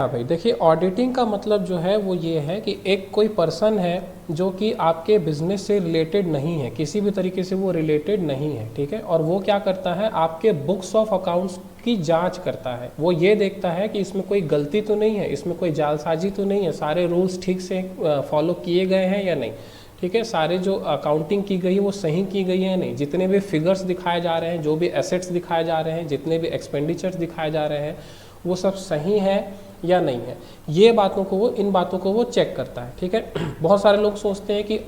हाँ भाई, देखिए ऑडिटिंग का मतलब जो है वो ये है कि एक कोई पर्सन है जो कि आपके बिजनेस से रिलेटेड नहीं है, किसी भी तरीके से वो रिलेटेड नहीं है, ठीक है। और वो क्या करता है, आपके बुक्स ऑफ अकाउंट्स की जांच करता है। वो ये देखता है कि इसमें कोई गलती तो नहीं है, इसमें कोई जालसाजी तो नहीं है, सारे रूल्स ठीक से फॉलो किए गए हैं या नहीं, ठीक है। सारे जो अकाउंटिंग की गई है वो सही की गई है नहीं, जितने भी फिगर्स दिखाए जा रहे हैं, जो भी एसेट्स दिखाए जा रहे हैं, जितने भी एक्सपेंडिचर्स दिखाए जा रहे हैं, वो सब सही है या नहीं है, ये बातों को वो इन बातों को वो चेक करता है, ठीक है। बहुत सारे लोग सोचते हैं कि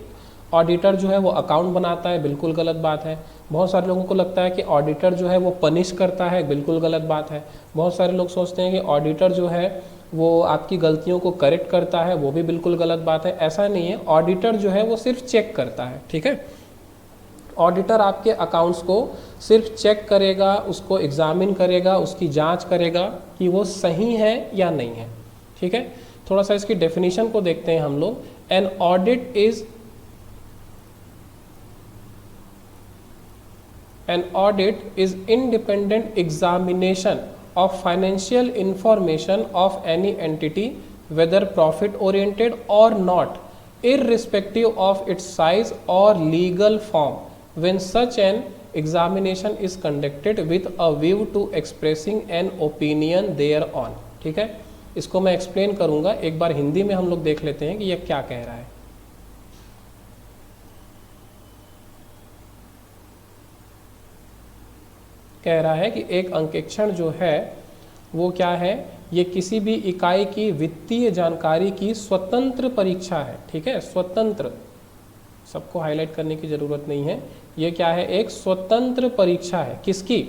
ऑडिटर जो है वो अकाउंट बनाता है, बिल्कुल गलत बात है। बहुत सारे लोगों को लगता है कि ऑडिटर जो है वो पनिश करता है, बिल्कुल गलत बात है। बहुत सारे लोग सोचते हैं कि ऑडिटर जो है वो आपकी गलतियों को करेक्ट करता है, वो भी बिल्कुल गलत बात है। ऐसा नहीं है, ऑडिटर जो है वो सिर्फ चेक करता है, ठीक है। ऑडिटर आपके अकाउंट्स को सिर्फ चेक करेगा, उसको एग्जामिन करेगा, उसकी जांच करेगा कि वो सही है या नहीं है, ठीक है। थोड़ा सा इसकी डेफिनेशन को देखते हैं हम लोग। An audit is independent examination of financial information of any entity, whether profit oriented or not, irrespective of its size or legal form, when such an examination is conducted with a view to expressing an opinion thereon। ठीक है, इसको मैं explain करूंगा, एक बार हिंदी में हम लोग देख लेते हैं कि यह क्या कह रहा है। कह रहा है कि एक अंकेक्षण जो है वो क्या है, ये किसी भी इकाई की वित्तीय जानकारी की स्वतंत्र परीक्षा है, ठीक है। स्वतंत्र, सबको हाईलाइट करने की जरूरत नहीं है, ये क्या है, एक स्वतंत्र परीक्षा है, किसकी,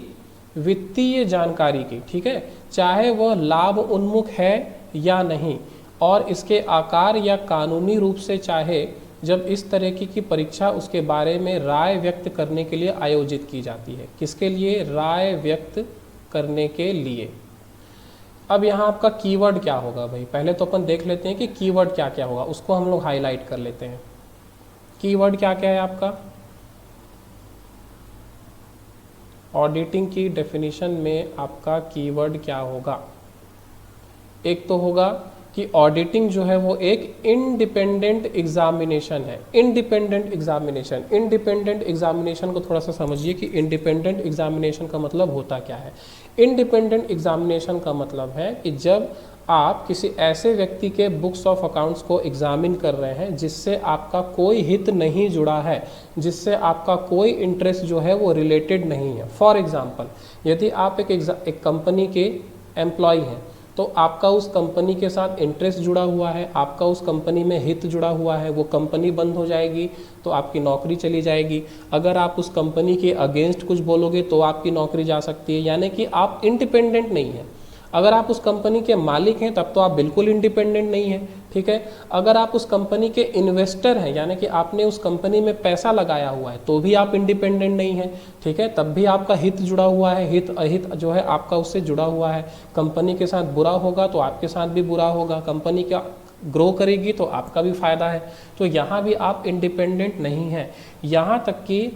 वित्तीय जानकारी की, ठीक है। चाहे वह लाभ उन्मुख है या नहीं, और इसके आकार या कानूनी रूप से चाहे, जब इस तरह की परीक्षा उसके बारे में राय व्यक्त करने के लिए आयोजित की जाती है। किसके लिए, राय व्यक्त करने के लिए। अब यहाँ आपका कीवर्ड क्या होगा भाई, पहले तो अपन देख लेते हैं कि कीवर्ड क्या क्या होगा, उसको हम लोग हाईलाइट कर लेते हैं। कीवर्ड क्या क्या है आपका, ऑडिटिंग की डेफिनेशन में आपका कीवर्ड क्या होगा। एक तो होगा कि ऑडिटिंग जो है वो एक इंडिपेंडेंट एग्जामिनेशन है। इंडिपेंडेंट एग्जामिनेशन, इंडिपेंडेंट एग्जामिनेशन को थोड़ा सा समझिए कि इंडिपेंडेंट एग्जामिनेशन का मतलब होता क्या है। इंडिपेंडेंट एग्जामिनेशन का मतलब है कि जब आप किसी ऐसे व्यक्ति के बुक्स ऑफ अकाउंट्स को एग्जामिन कर रहे हैं जिससे आपका कोई हित नहीं जुड़ा है, जिससे आपका कोई इंटरेस्ट जो है वो रिलेटेड नहीं है। फॉर एग्जाम्पल, यदि आप एक कंपनी के एम्प्लॉय हैं तो आपका उस कंपनी के साथ इंटरेस्ट जुड़ा हुआ है, आपका उस कंपनी में हित जुड़ा हुआ है, वो कंपनी बंद हो जाएगी तो आपकी नौकरी चली जाएगी। अगर आप उस कंपनी के अगेंस्ट कुछ बोलोगे तो आपकी नौकरी जा सकती है, यानी कि आप इंडिपेंडेंट नहीं हैं। अगर आप उस कंपनी के मालिक हैं तब तो आप बिल्कुल इंडिपेंडेंट नहीं हैं, ठीक है। अगर आप उस कंपनी के इन्वेस्टर हैं, यानी कि आपने उस कंपनी में पैसा लगाया हुआ है, तो भी आप इंडिपेंडेंट नहीं हैं, ठीक है। तब भी आपका हित जुड़ा हुआ है, हित अहित जो है आपका उससे जुड़ा हुआ है। कंपनी के साथ बुरा होगा तो आपके साथ भी बुरा होगा, कंपनी का ग्रो करेगी तो आपका भी फायदा है। तो यहाँ भी आप इंडिपेंडेंट नहीं हैं। यहाँ तक कि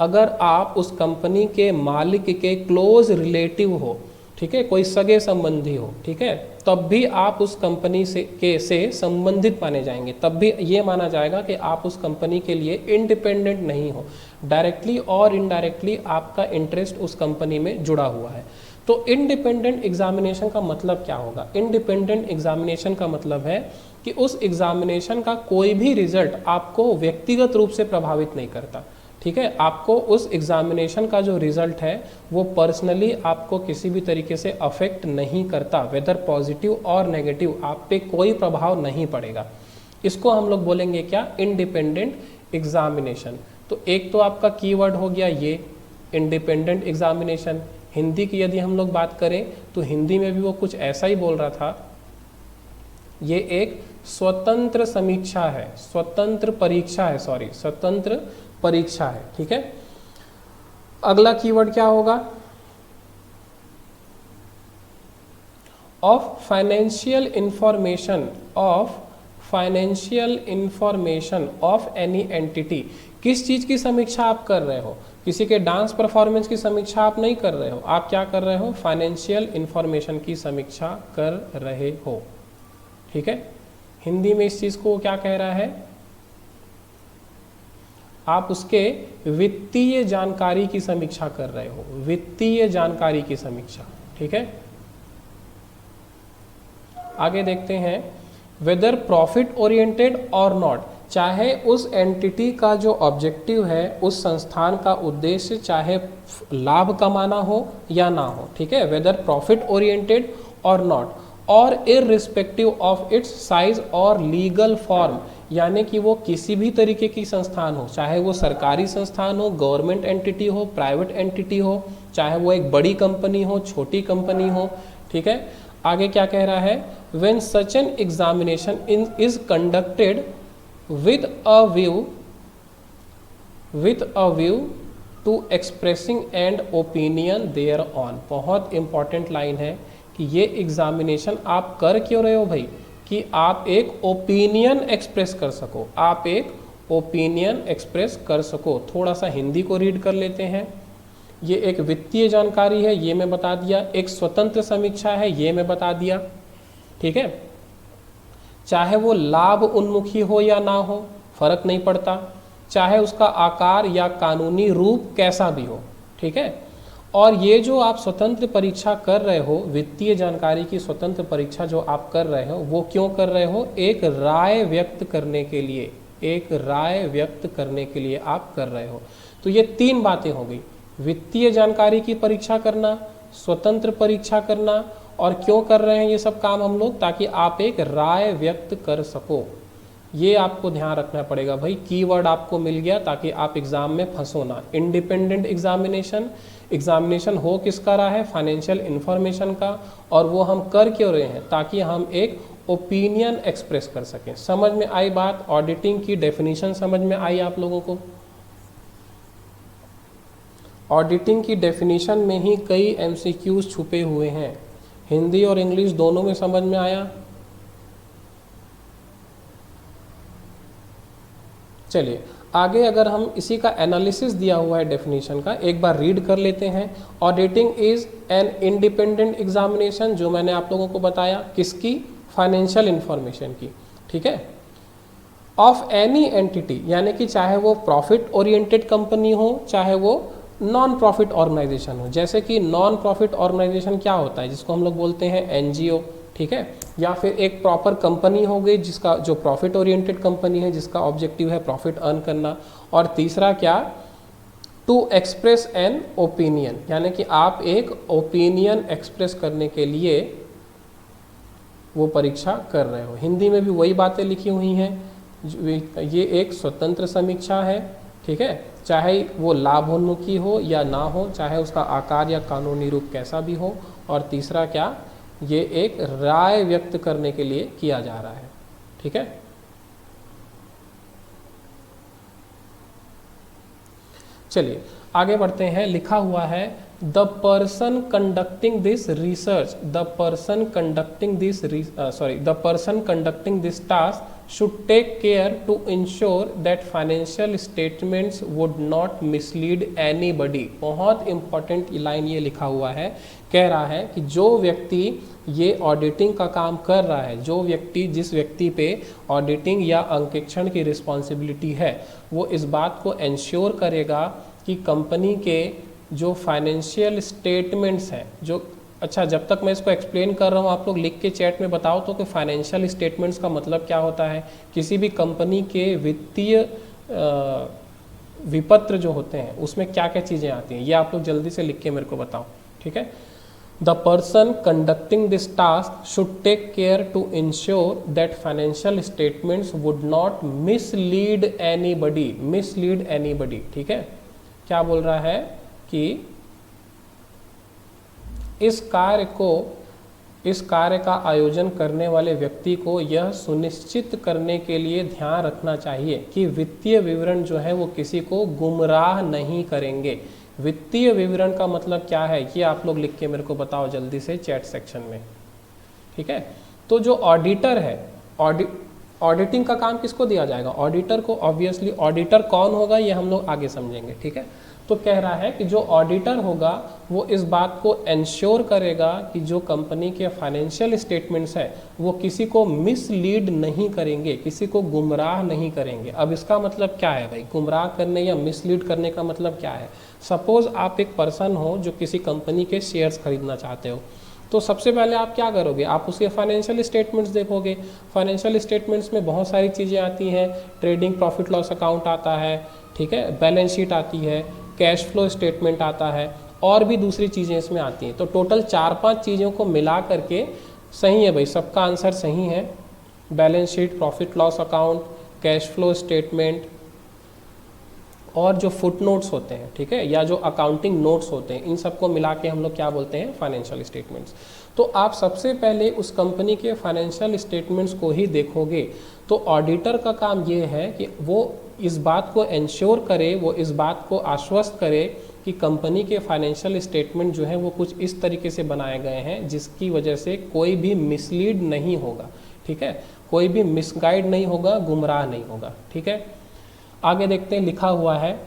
अगर आप उस कंपनी के मालिक के क्लोज रिलेटिव हो, ठीक है, कोई सगे संबंधी हो, ठीक है, तब भी आप उस कंपनी से संबंधित माने जाएंगे। तब भी ये माना जाएगा कि आप उस कंपनी के लिए इंडिपेंडेंट नहीं हो। डायरेक्टली और इनडायरेक्टली आपका इंटरेस्ट उस कंपनी में जुड़ा हुआ है। तो इंडिपेंडेंट एग्जामिनेशन का मतलब क्या होगा, इंडिपेंडेंट एग्जामिनेशन का मतलब है कि उस एग्जामिनेशन का कोई भी रिजल्ट आपको व्यक्तिगत रूप से प्रभावित नहीं करता, ठीक है। आपको उस एग्जामिनेशन का जो रिजल्ट है वो पर्सनली आपको किसी भी तरीके से अफेक्ट नहीं करता, वेदर पॉजिटिव और नेगेटिव, आप पे कोई प्रभाव नहीं पड़ेगा। इसको हम लोग बोलेंगे क्या, इंडिपेंडेंट एग्जामिनेशन। तो एक तो आपका कीवर्ड हो गया ये इंडिपेंडेंट एग्जामिनेशन। हिंदी की यदि हम लोग बात करें तो हिंदी में भी वो कुछ ऐसा ही बोल रहा था, ये एक स्वतंत्र समीक्षा है, स्वतंत्र परीक्षा है, सॉरी स्वतंत्र परीक्षा है, ठीक है। अगला कीवर्ड क्या होगा, of financial information, of financial information of any entity. किस चीज की समीक्षा आप कर रहे हो? किसी के डांस परफॉर्मेंस की समीक्षा आप नहीं कर रहे हो, आप क्या कर रहे हो? फाइनेंशियल इंफॉर्मेशन की समीक्षा कर रहे हो। ठीक है, हिंदी में इस चीज को क्या कह रहा है? आप उसके वित्तीय जानकारी की समीक्षा कर रहे हो, वित्तीय जानकारी की समीक्षा। ठीक है, आगे देखते हैं, वेदर प्रॉफिट ओरिएंटेड और नॉट, चाहे उस एंटिटी का जो ऑब्जेक्टिव है, उस संस्थान का उद्देश्य चाहे लाभ कमाना हो या ना हो। ठीक है, वेदर प्रॉफिट ओरिएंटेड और नॉट, और इररिस्पेक्टिव ऑफ इट्स साइज और लीगल फॉर्म, यानी कि वो किसी भी तरीके की संस्थान हो, चाहे वो सरकारी संस्थान हो, गवर्नमेंट एंटिटी हो, प्राइवेट एंटिटी हो, चाहे वो एक बड़ी कंपनी हो, छोटी कंपनी हो। ठीक है, आगे क्या कह रहा है? When such an examination is conducted with a view to expressing an opinion thereon। बहुत इंपॉर्टेंट लाइन है कि ये एग्जामिनेशन आप कर क्यों रहे हो भाई? कि आप एक ओपिनियन एक्सप्रेस कर सको, आप एक ओपिनियन एक्सप्रेस कर सको। थोड़ा सा हिंदी को रीड कर लेते हैं। ये एक वित्तीय जानकारी है, ये मैं बता दिया। एक स्वतंत्र समीक्षा है, ये मैं बता दिया। ठीक है, चाहे वो लाभ उन्मुखी हो या ना हो, फर्क नहीं पड़ता, चाहे उसका आकार या कानूनी रूप कैसा भी हो। ठीक है, और ये जो आप स्वतंत्र परीक्षा कर रहे हो, वित्तीय जानकारी की स्वतंत्र परीक्षा जो आप कर रहे हो, वो क्यों कर रहे हो? एक राय व्यक्त करने के लिए, एक राय व्यक्त करने के लिए आप कर रहे हो। तो ये तीन बातें हो गई, वित्तीय जानकारी की परीक्षा करना, स्वतंत्र परीक्षा करना, और क्यों कर रहे हैं ये सब काम हम लोग? ताकि आप एक राय व्यक्त कर सको। ये आपको ध्यान रखना पड़ेगा भाई, कीवर्ड आपको मिल गया ताकि आप एग्जाम में फंसो ना। इंडिपेंडेंट एग्जामिनेशन, एग्जामिनेशन हो किसका रहा है? फाइनेंशियल इंफॉर्मेशन का। और वो हम कर क्यों रहे हैं? ताकि हम एक ओपिनियन एक्सप्रेस कर सकें। समझ में आई बात? ऑडिटिंग की डेफिनेशन समझ में आई आप लोगों को? ऑडिटिंग की डेफिनेशन में ही कई MCQs छुपे हुए हैं। हिंदी और इंग्लिश दोनों में समझ में आया? चलिए आगे, अगर हम इसी का एनालिसिस दिया हुआ है डेफिनेशन का, एक बार रीड कर लेते हैं। Auditing is an independent examination, जो मैंने आप लोगों को बताया, किसकी? फाइनेंशियल इंफॉर्मेशन की। ठीक है, ऑफ एनी एंटिटी, यानी कि चाहे वो प्रॉफिट ओरिएंटेड कंपनी हो, चाहे वो नॉन प्रॉफिट ऑर्गेनाइजेशन हो। जैसे कि नॉन प्रॉफिट ऑर्गेनाइजेशन क्या होता है? जिसको हम लोग बोलते हैं NGO। ठीक है, या फिर एक प्रॉपर कंपनी हो गई जिसका जो प्रॉफिट ओरिएंटेड कंपनी है, जिसका ऑब्जेक्टिव है प्रॉफिट अर्न करना। और तीसरा क्या? टू एक्सप्रेस एन ओपिनियन, यानी कि आप एक ओपिनियन एक्सप्रेस करने के लिए वो परीक्षा कर रहे हो। हिंदी में भी वही बातें लिखी हुई हैं। ये एक स्वतंत्र समीक्षा है। ठीक है, चाहे वो लाभोन्मुखी हो या ना हो, चाहे उसका आकार या कानूनी रूप कैसा भी हो। और तीसरा क्या? ये एक राय व्यक्त करने के लिए किया जा रहा है। ठीक है, चलिए आगे बढ़ते हैं। लिखा हुआ है, the person conducting this research, the person conducting this task should take care to ensure that financial statements would not mislead anybody। बहुत इंपॉर्टेंट लाइन ये लिखा हुआ है, कह रहा है कि जो व्यक्ति ये ऑडिटिंग का काम कर रहा है, जो व्यक्ति, जिस व्यक्ति पे ऑडिटिंग या अंकेक्षण की रिस्पॉन्सिबिलिटी है, वो इस बात को इंश्योर करेगा कि कंपनी के जो फाइनेंशियल स्टेटमेंट्स हैं, जो, अच्छा जब तक मैं इसको एक्सप्लेन कर रहा हूँ आप लोग लिख के चैट में बताओ तो कि फाइनेंशियल स्टेटमेंट्स का मतलब क्या होता है। किसी भी कंपनी के वित्तीय विपत्र जो होते हैं उसमें क्या क्या चीज़ें आती हैं, ये आप लोग जल्दी से लिख के मेरे को बताओ। ठीक है, the person conducting this task should take care to ensure that financial statements would not mislead anybody, mislead anybody. ठीक है, क्या बोल रहा है कि इस कार्य का आयोजन करने वाले व्यक्ति को यह सुनिश्चित करने के लिए ध्यान रखना चाहिए कि वित्तीय विवरण जो है वो किसी को गुमराह नहीं करेंगे। वित्तीय विवरण का मतलब क्या है, ये आप लोग लिख के मेरे को बताओ जल्दी से चैट सेक्शन में। ठीक है, तो जो ऑडिटर है, ऑडिटिंग का काम किसको दिया जाएगा? ऑडिटर को। ऑब्वियसली ऑडिटर कौन होगा ये हम लोग आगे समझेंगे, ठीक है। तो कह रहा है कि जो ऑडिटर होगा वो इस बात को इंश्योर करेगा कि जो कंपनी के फाइनेंशियल स्टेटमेंट्स हैं वो किसी को मिसलीड नहीं करेंगे, किसी को गुमराह नहीं करेंगे। अब इसका मतलब क्या है भाई? गुमराह करने या मिसलीड करने का मतलब क्या है? सपोज आप एक पर्सन हो जो किसी कंपनी के शेयर्स खरीदना चाहते हो, तो सबसे पहले आप क्या करोगे? आप उसके फाइनेंशियल स्टेटमेंट्स देखोगे। फाइनेंशियल स्टेटमेंट्स में बहुत सारी चीज़ें आती हैं, ट्रेडिंग प्रॉफिट लॉस अकाउंट आता है, ठीक है, बैलेंस शीट आती है, कैश फ्लो स्टेटमेंट आता है, और भी दूसरी चीज़ें इसमें आती हैं। तो टोटल 4-5 चीज़ों को मिला करके सही है भाई, सबका आंसर सही है। Balance sheet, profit loss account, cash flow statement और जो फुट नोट्स होते हैं, ठीक है, या जो अकाउंटिंग नोट्स होते हैं, इन सबको मिला के हम लोग क्या बोलते हैं? Financial statements. तो आप सबसे पहले उस कंपनी के फाइनेंशियल स्टेटमेंट्स को ही देखोगे। तो ऑडिटर का काम ये है कि वो इस बात को इंश्योर करे, वो इस बात को आश्वस्त करे कि कंपनी के फाइनेंशियल स्टेटमेंट जो है वो कुछ इस तरीके से बनाए गए हैं जिसकी वजह से कोई भी मिसलीड नहीं होगा, ठीक है, कोई भी मिसगाइड नहीं होगा, गुमराह नहीं होगा, ठीक है। आगे देखते हैं, लिखा हुआ है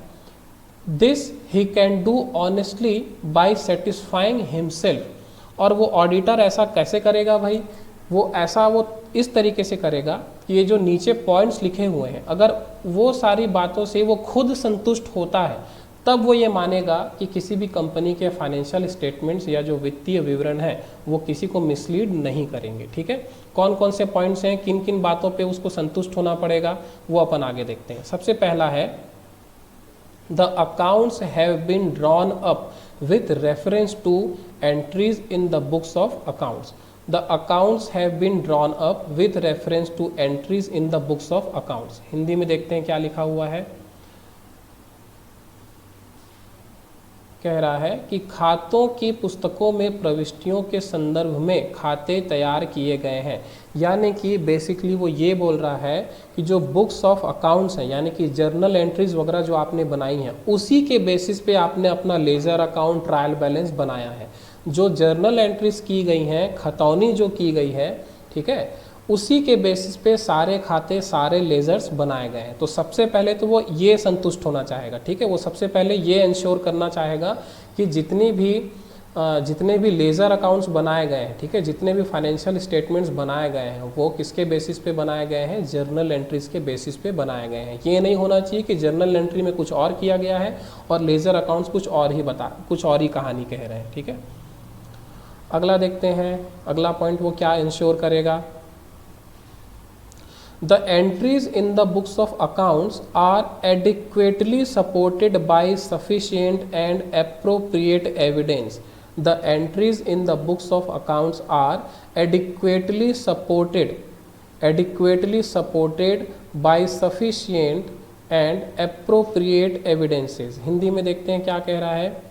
this he can do honestly by satisfying himself. और वो ऑडिटर ऐसा कैसे करेगा भाई? वो इस तरीके से करेगा कि ये जो नीचे पॉइंट्स लिखे हुए हैं, अगर वो सारी बातों से वो खुद संतुष्ट होता है तब वो ये मानेगा कि किसी भी कंपनी के फाइनेंशियल स्टेटमेंट्स या जो वित्तीय विवरण है वो किसी को मिसलीड नहीं करेंगे, ठीक है। कौन कौन से पॉइंट्स हैं, किन किन बातों पे उसको संतुष्ट होना पड़ेगा, वो अपन आगे देखते हैं। सबसे पहला है the accounts have been drawn up with reference to entries in the books of accounts. The accounts have been drawn up with reference to entries in the books of accounts। Hindi में देखते हैं क्या लिखा हुआ है। कह रहा है कि खातों की पुस्तकों में प्रविष्टियों के संदर्भ में खाते तैयार किए गए हैं। यानी कि बेसिकली वो ये बोल रहा है कि जो बुक्स ऑफ अकाउंट्स हैं, यानी कि जर्नल एंट्रीज वगैरह जो आपने बनाई हैं, उसी के बेसिस पे आपने अपना लेजर अकाउंट, ट्रायल बैलेंस बनाया है। जो जर्नल एंट्रीज की गई हैं, खतौनी जो की गई है, ठीक है, उसी के बेसिस पे सारे खाते, सारे लेजर्स बनाए गए हैं। तो सबसे पहले तो वो ये संतुष्ट होना चाहेगा, ठीक है, वो सबसे पहले ये इंश्योर करना चाहेगा कि जितने भी लेजर अकाउंट्स बनाए गए हैं, ठीक है, जितने भी फाइनेंशियल स्टेटमेंट्स बनाए गए हैं वो किसके बेसिस पे बनाए गए हैं? जर्नल एंट्रीज के बेसिस पे बनाए गए हैं। ये नहीं होना चाहिए कि जर्नल एंट्री में कुछ और किया गया है और लेजर अकाउंट्स कुछ और ही कहानी कह रहे हैं, ठीक है। अगला देखते हैं, अगला पॉइंट वो क्या इंश्योर करेगा? The entries in the books of accounts are adequately supported by sufficient and appropriate evidence. The entries in the books of accounts are adequately supported by sufficient and appropriate evidences। Hindi में देखते हैं क्या कह रहा है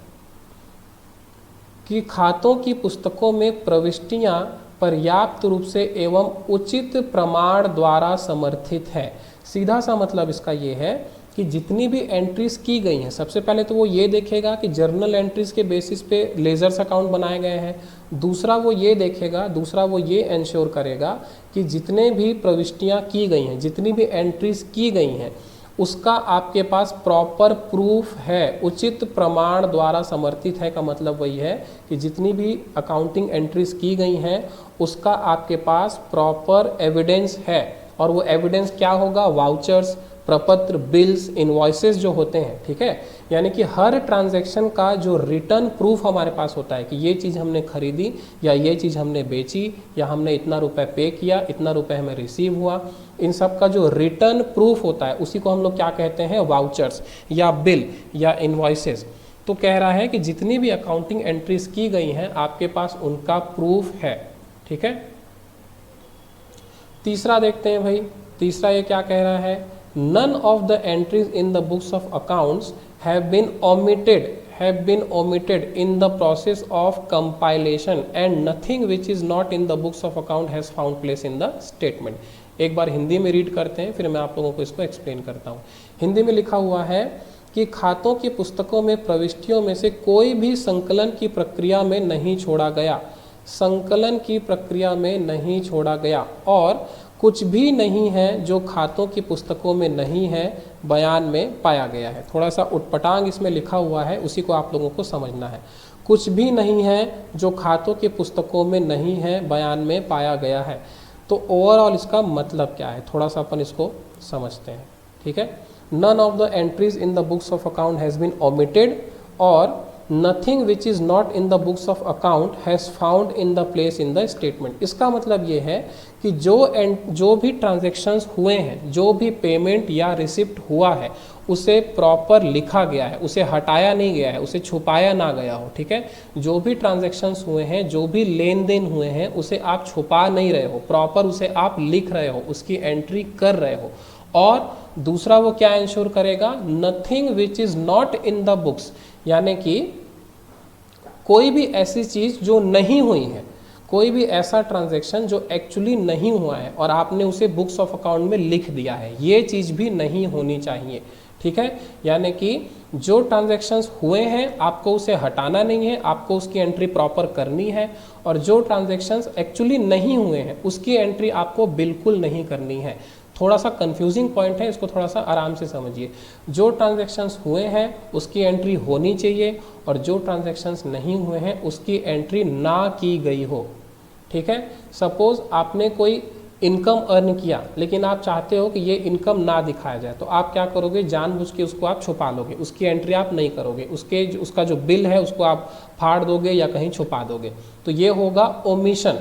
कि खातों की पुस्तकों में प्रविष्टियां पर्याप्त रूप से एवं उचित प्रमाण द्वारा समर्थित है। सीधा सा मतलब इसका ये है कि जितनी भी एंट्रीज की गई हैं, सबसे पहले तो वो ये देखेगा कि जर्नल एंट्रीज के बेसिस पे लेजर्स अकाउंट बनाए गए हैं। दूसरा वो ये इंश्योर करेगा कि जितने भी प्रविष्टियां की गई हैं, जितनी भी एंट्रीज की गई हैं, उसका आपके पास प्रॉपर प्रूफ है, उचित प्रमाण द्वारा समर्थित है। का मतलब वही है कि जितनी भी अकाउंटिंग एंट्रीज की गई हैं उसका आपके पास प्रॉपर एविडेंस है। और वो एविडेंस क्या होगा? वाउचर्स, प्रपत्र, बिल्स, इनवॉइसेस जो होते हैं, ठीक है, यानी कि हर ट्रांजैक्शन का जो रिटर्न प्रूफ हमारे पास होता है कि ये चीज़ हमने खरीदी या ये चीज़ हमने बेची या हमने इतना रुपए पे किया, इतना रुपए हमें रिसीव हुआ, इन सब का जो रिटर्न प्रूफ होता है उसी को हम लोग क्या कहते हैं? वाउचर्स या बिल या इनवॉइसेस। तो कह रहा है कि जितनी भी अकाउंटिंग एंट्रीज की गई हैं आपके पास उनका प्रूफ है, ठीक है। तीसरा देखते हैं भाई, तीसरा ये क्या कह रहा है? None of the entries in the books of accounts have been omitted in the process of compilation and nothing which is not in the books of account has found place in the statement। एक बार हिंदी में read करते हैं फिर मैं आप लोगों को इसको एक्सप्लेन करता हूँ। हिंदी में लिखा हुआ है कि खातों की पुस्तकों में प्रविष्टियों में से कोई भी संकलन की प्रक्रिया में नहीं छोड़ा गया। संकलन की प्रक्रिया में नहीं छोड़ा गया और कुछ भी नहीं है जो खातों की पुस्तकों में नहीं है, बयान में पाया गया है। थोड़ा सा उटपटांग इसमें लिखा हुआ है, उसी को आप लोगों को समझना है। कुछ भी नहीं है जो खातों की पुस्तकों में नहीं है, बयान में पाया गया है। तो ओवरऑल इसका मतलब क्या है, थोड़ा सा अपन इसको समझते हैं। ठीक है, none of the entries in the books of account has been omitted और nothing which is not in the books of account has found in the place in the statement. इसका मतलब ये है कि जो भी ट्रांजेक्शन्स हुए हैं, जो भी पेमेंट या रिसिप्ट हुआ है, उसे प्रॉपर लिखा गया है, उसे हटाया नहीं गया है, उसे छुपाया ना गया हो। ठीक है, जो भी ट्रांजेक्शन्स हुए हैं, जो भी लेन देन हुए हैं, उसे आप छुपा नहीं रहे हो, प्रॉपर उसे आप लिख रहे हो, उसकी एंट्री कर रहे हो। और दूसरा वो क्या इंश्योर करेगा, nothing which is not in the books, यानी कि कोई भी ऐसी चीज़ जो नहीं हुई है, कोई भी ऐसा ट्रांजैक्शन जो एक्चुअली नहीं हुआ है और आपने उसे बुक्स ऑफ अकाउंट में लिख दिया है, ये चीज़ भी नहीं होनी चाहिए। ठीक है, यानी कि जो ट्रांजैक्शंस हुए हैं आपको उसे हटाना नहीं है, आपको उसकी एंट्री प्रॉपर करनी है। और जो ट्रांजैक्शंस एक्चुअली नहीं हुए हैं उसकी एंट्री आपको बिल्कुल नहीं करनी है। थोड़ा सा कंफ्यूजिंग पॉइंट है, इसको थोड़ा सा आराम से समझिए। जो ट्रांजैक्शंस हुए हैं उसकी एंट्री होनी चाहिए और जो ट्रांजैक्शंस नहीं हुए हैं उसकी एंट्री ना की गई हो। ठीक है, सपोज आपने कोई इनकम अर्न किया लेकिन आप चाहते हो कि ये इनकम ना दिखाया जाए, तो आप क्या करोगे, जानबूझ के उसको आप छुपा लोगे, उसकी एंट्री आप नहीं करोगे, उसका जो बिल है उसको आप फाड़ दोगे या कहीं छुपा दोगे, तो ये होगा ओमिशन।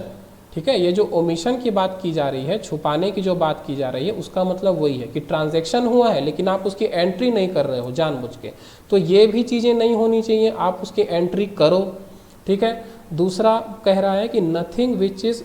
ठीक है, ये जो ओमिशन की बात की जा रही है, छुपाने की जो बात की जा रही है, उसका मतलब वही है कि ट्रांजैक्शन हुआ है लेकिन आप उसकी एंट्री नहीं कर रहे हो जानबूझ के, तो ये भी चीज़ें नहीं होनी चाहिए, आप उसकी एंट्री करो। ठीक है, दूसरा कह रहा है कि nothing which is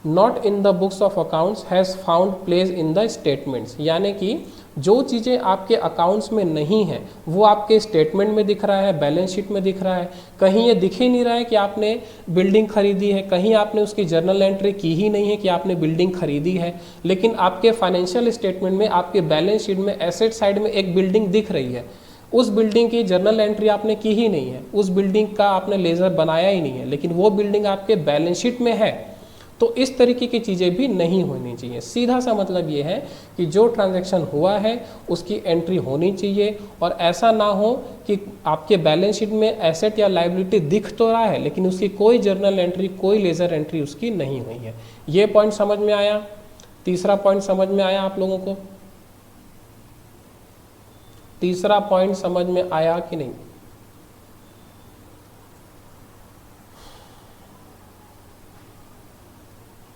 not in the books of accounts has found place in the statements, यानी कि जो चीज़ें आपके अकाउंट्स में नहीं हैं वो आपके स्टेटमेंट में दिख रहा है, बैलेंस शीट में दिख रहा है। कहीं ये दिख ही नहीं रहा है कि आपने बिल्डिंग खरीदी है, कहीं आपने उसकी जर्नल एंट्री की ही नहीं है कि आपने बिल्डिंग खरीदी है, लेकिन आपके फाइनेंशियल स्टेटमेंट में, आपके बैलेंस शीट में एसेट साइड में एक बिल्डिंग दिख रही है, उस बिल्डिंग की जर्नल एंट्री आपने की ही नहीं है, उस बिल्डिंग का आपने लेजर बनाया ही नहीं है, लेकिन वो बिल्डिंग आपके बैलेंस शीट में है। तो इस तरीके की चीज़ें भी नहीं होनी चाहिए। सीधा सा मतलब ये है कि जो ट्रांजैक्शन हुआ है उसकी एंट्री होनी चाहिए और ऐसा ना हो कि आपके बैलेंस शीट में एसेट या लायबिलिटी दिख तो रहा है लेकिन उसकी कोई जर्नल एंट्री, कोई लेजर एंट्री उसकी नहीं हुई है। ये पॉइंट समझ में आया? तीसरा पॉइंट समझ में आया आप लोगों को? तीसरा पॉइंट समझ में आया कि नहीं?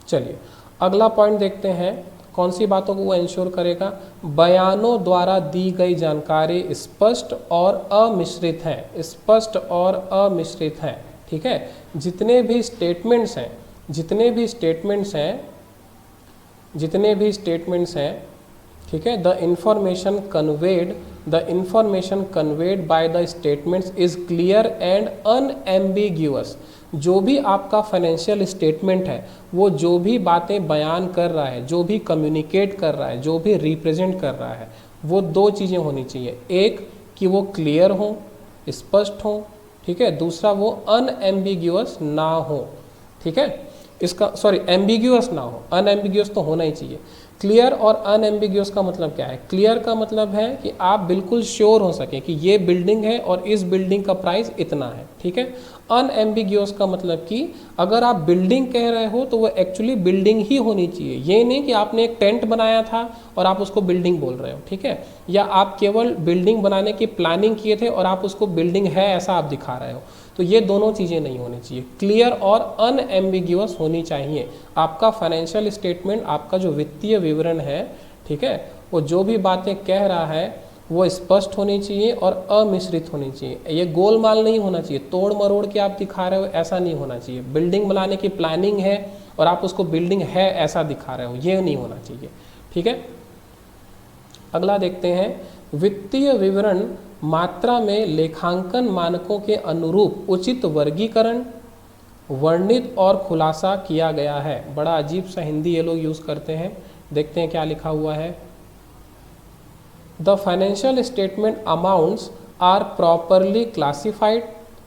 चलिए अगला पॉइंट देखते हैं, कौन सी बातों को वो इंश्योर करेगा। बयानों द्वारा दी गई जानकारी स्पष्ट और अमिश्रित है, स्पष्ट और अमिश्रित है। ठीक है, जितने भी स्टेटमेंट्स हैं, जितने भी स्टेटमेंट्स हैं, ठीक है, the information conveyed by the statements is clear and unambiguous. जो भी आपका फाइनेंशियल स्टेटमेंट है वो जो भी बातें बयान कर रहा है, जो भी कम्युनिकेट कर रहा है, जो भी रिप्रेजेंट कर रहा है, वो दो चीज़ें होनी चाहिए। एक कि वो क्लियर हो, स्पष्ट हो, ठीक है। दूसरा वो अनएम्बिग्यूअस ना हो, ठीक है। इसका एम्बिग्यूअस ना हो, अनएम्बिग्यूअस तो होना ही चाहिए। क्लियर और अनएम्बिग्यूअस का मतलब क्या है? क्लियर का मतलब है कि आप बिल्कुल श्योर हो सके कि ये बिल्डिंग है और इस बिल्डिंग का प्राइस इतना है, ठीक है। अनएम्बिग्यूअस का मतलब कि अगर आप बिल्डिंग कह रहे हो तो वो एक्चुअली बिल्डिंग ही होनी चाहिए, ये नहीं कि आपने एक टेंट बनाया था और आप उसको बिल्डिंग बोल रहे हो, ठीक है। या आप केवल बिल्डिंग बनाने की प्लानिंग किए थे और आप उसको बिल्डिंग है ऐसा आप दिखा रहे हो, तो ये दोनों चीज़ें नहीं होनी चाहिए। क्लियर और अनएम्बिग्यूअस होनी चाहिए। आपका फाइनेंशियल स्टेटमेंट, आपका जो वित्तीय विवरण है, ठीक है, वो जो भी बातें कह रहा है वो स्पष्ट होनी चाहिए और अमिश्रित होनी चाहिए। ये गोलमाल नहीं होना चाहिए, तोड़ मरोड़ के आप दिखा रहे हो ऐसा नहीं होना चाहिए। बिल्डिंग बनाने की प्लानिंग है और आप उसको बिल्डिंग है ऐसा दिखा रहे हो, ये नहीं होना चाहिए, ठीक है। अगला देखते हैं, वित्तीय विवरण मात्रा में लेखांकन मानकों के अनुरूप उचित वर्गीकरण, वर्णित और खुलासा किया गया है। बड़ा अजीब सा हिंदी ये लोग यूज़ करते हैं, देखते हैं क्या लिखा हुआ है। The financial statement amounts are properly classified,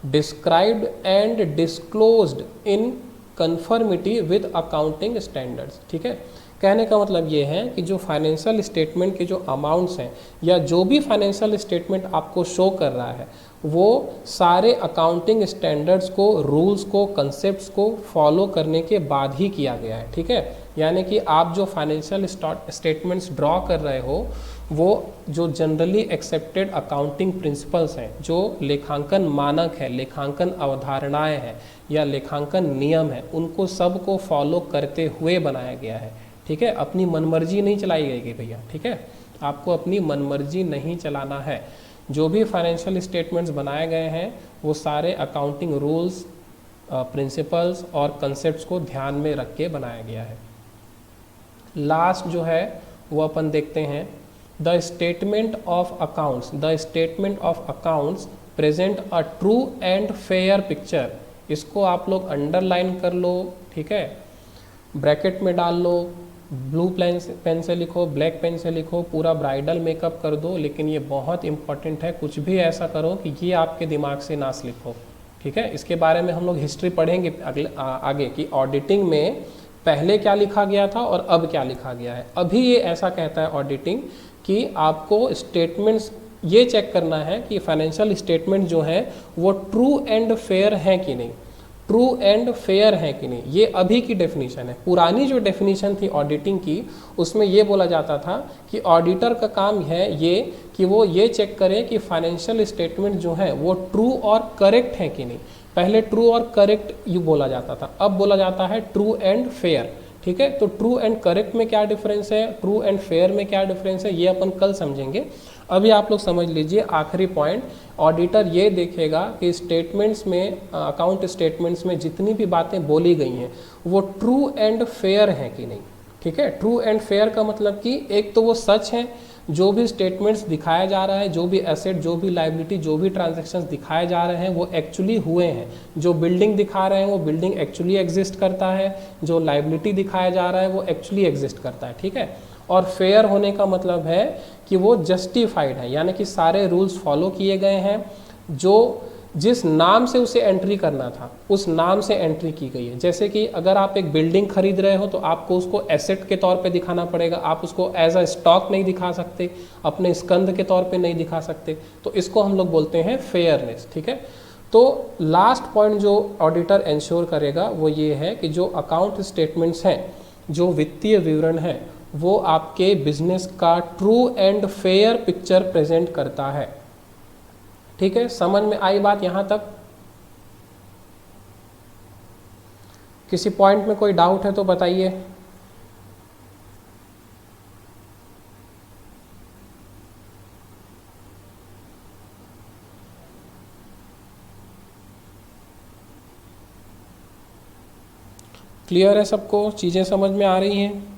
described and disclosed in conformity with accounting standards. ठीक है, कहने का मतलब ये है कि जो फाइनेंशियल स्टेटमेंट के जो अमाउंट्स हैं या जो भी फाइनेंशियल स्टेटमेंट आपको शो कर रहा है वो सारे अकाउंटिंग स्टैंडर्ड्स को, रूल्स को, कंसेप्ट्स को फॉलो करने के बाद ही किया गया है। ठीक है, यानी कि आप जो फाइनेंशियल स्टेटमेंट्स ड्रॉ कर रहे हो वो जो जनरली एक्सेप्टेड अकाउंटिंग प्रिंसिपल्स हैं, जो लेखांकन मानक है, लेखांकन अवधारणाएं हैं या लेखांकन नियम है, उनको सब को फॉलो करते हुए बनाया गया है। ठीक है, अपनी मनमर्जी नहीं चलाई गई भैया। ठीक है, आपको अपनी मनमर्जी नहीं चलाना है। जो भी फाइनेंशियल स्टेटमेंट्स बनाए गए हैं वो सारे अकाउंटिंग रूल्स, प्रिंसिपल्स और कंसेप्ट्स को ध्यान में रख के बनाया गया है। लास्ट जो है वो अपन देखते हैं, the statement of accounts, the statement of accounts present a true and fair picture. इसको आप लोग अंडरलाइन कर लो। ठीक है, ब्रैकेट में डाल लो, ब्लू पेन से लिखो, ब्लैक पेन से लिखो, पूरा ब्राइडल मेकअप कर दो, लेकिन ये बहुत इंपॉर्टेंट है। कुछ भी ऐसा करो कि ये आपके दिमाग से ना स्लिप हो। ठीक है, इसके बारे में हम लोग हिस्ट्री पढ़ेंगे आगे कि ऑडिटिंग में पहले क्या लिखा गया था और अब क्या लिखा गया है। अभी ये ऐसा कहता है ऑडिटिंग कि आपको स्टेटमेंट्स ये चेक करना है कि फाइनेंशियल स्टेटमेंट जो है वो ट्रू एंड फेयर है कि नहीं, ट्रू एंड फेयर है कि नहीं। ये अभी की डेफिनेशन है। पुरानी जो डेफिनेशन थी ऑडिटिंग की, उसमें ये बोला जाता था कि ऑडिटर का काम है ये कि वो ये चेक करे कि फाइनेंशियल स्टेटमेंट जो है वो ट्रू और करेक्ट है कि नहीं। पहले ट्रू और करेक्ट ये बोला जाता था, अब बोला जाता है ट्रू एंड फेयर। ठीक है, तो ट्रू एंड करेक्ट में क्या डिफरेंस है, ट्रू एंड फेयर में क्या डिफरेंस है, ये अपन कल समझेंगे। अभी आप लोग समझ लीजिए आखिरी पॉइंट, ऑडिटर ये देखेगा कि स्टेटमेंट्स में, अकाउंट स्टेटमेंट्स में जितनी भी बातें बोली गई हैं वो ट्रू एंड फेयर हैं कि नहीं। ठीक है, ट्रू एंड फेयर का मतलब कि एक तो वो सच है, जो भी स्टेटमेंट्स दिखाया जा रहा है, जो भी एसेट, जो भी लाइबिलिटी, जो भी ट्रांजैक्शंस दिखाए जा रहे हैं वो एक्चुअली हुए हैं। जो बिल्डिंग दिखा रहे हैं वो बिल्डिंग एक्चुअली एग्जिस्ट करता है, जो लाइबिलिटी दिखाया जा रहा है वो एक्चुअली एग्जिस्ट करता है। ठीक है, और फेयर होने का मतलब है कि वो जस्टिफाइड है, यानी कि सारे रूल्स फॉलो किए गए हैं, जो जिस नाम से उसे एंट्री करना था उस नाम से एंट्री की गई है। जैसे कि अगर आप एक बिल्डिंग खरीद रहे हो तो आपको उसको एसेट के तौर पे दिखाना पड़ेगा, आप उसको एज अ स्टॉक नहीं दिखा सकते, अपने स्कंद के तौर पे नहीं दिखा सकते, तो इसको हम लोग बोलते हैं फेयरनेस। ठीक है, तो लास्ट पॉइंट जो ऑडिटर इंश्योर करेगा वो ये है कि जो अकाउंट स्टेटमेंट्स हैं, जो वित्तीय विवरण है, वो आपके बिजनेस का true and fair picture present करता है। ठीक है, समझ में आई बात यहां तक? किसी पॉइंट में कोई डाउट है तो बताइए। क्लियर है सबको? चीजें समझ में आ रही हैं?